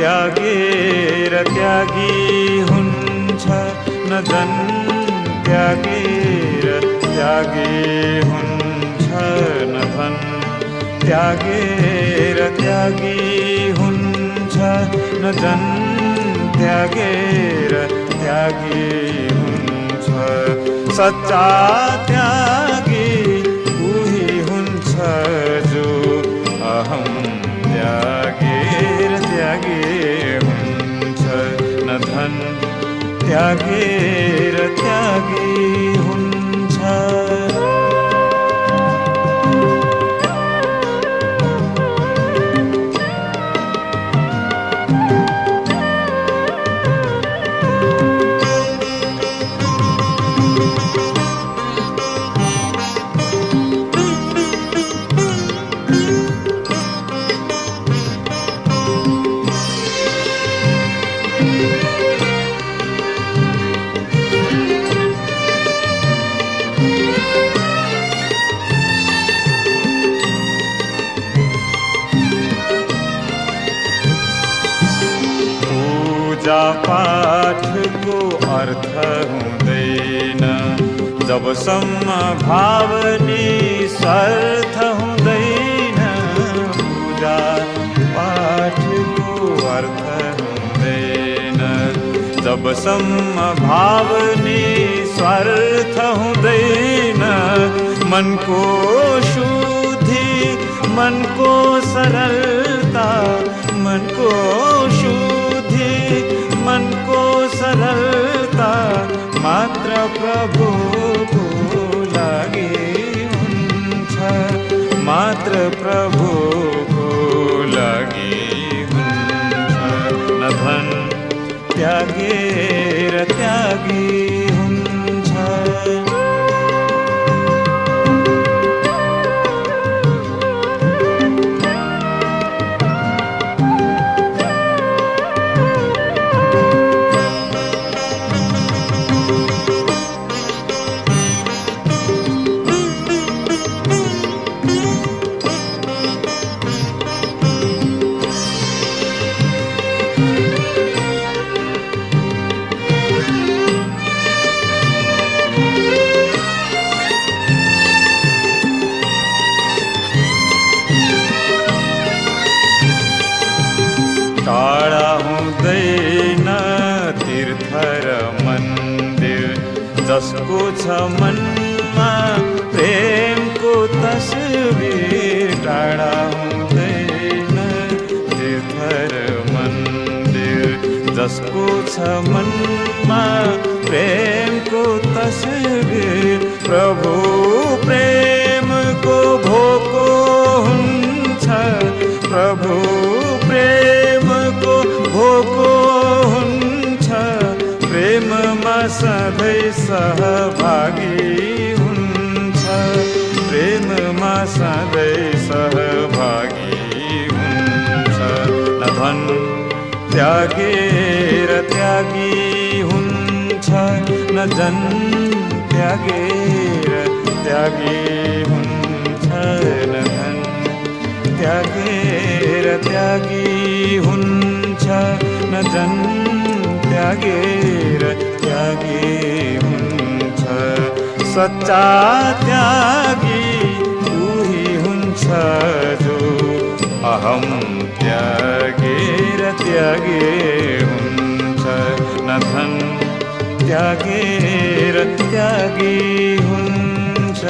त्यागेर त्यागी हुन्छ न धन त्यागेर त्यागी हुन्छ न धन त्यागेर त्यागी हुन्छ न धन त्यागेर त्यागी हुन्छ सच्चा त्यागी उही हुन्छ जो अहम त्यागेर त्यागी हुन्छ न धन त्यागेर त्यागी हुन्छ पूजा पाठको अर्थ हुँदैन जबसम्म भावनी स्वार्थ हुँदैन पूजा पाठको अर्थ हुँदैन जबसम्म भावनी स्वार्थ हुँदैन मनको शुद्धि मनको सरलता मनको शुद्धि मनको सरलता मात्र प्रभुको लागि हुन्छ मात्र प्रभुको लागि हुन्छ न धन त्यागेर त्यागी हुन्छ टाढा हुँदैन तीर्थ र मन्दिर जसको छ मनमा प्रेमको तस्बिर टाढा हुँदैन तीर्थ र मन्दिर जसको छ मनमा प्रेमको तस्बिर प्रभु प्रेमको भोको हुन्छ प्रभु प्रेमको भोको हुन्छ प्रेममा सधैँ सहभागी हुन्छ प्रेममा सधैँ सहभागी हुन्छ न धन त्यागेर त्यागी हुन्छ न जन त्यागेर त्यागी हुन्छ न धन त्यागेर त्यागी हुन्छ न जन त्यागेर त्यागी हुन्छ सच्चा त्यागी उही हुन्छ जो अहम त्यागेर त्यागी हुन्छ न धन त्यागेर त्यागी हुन्छ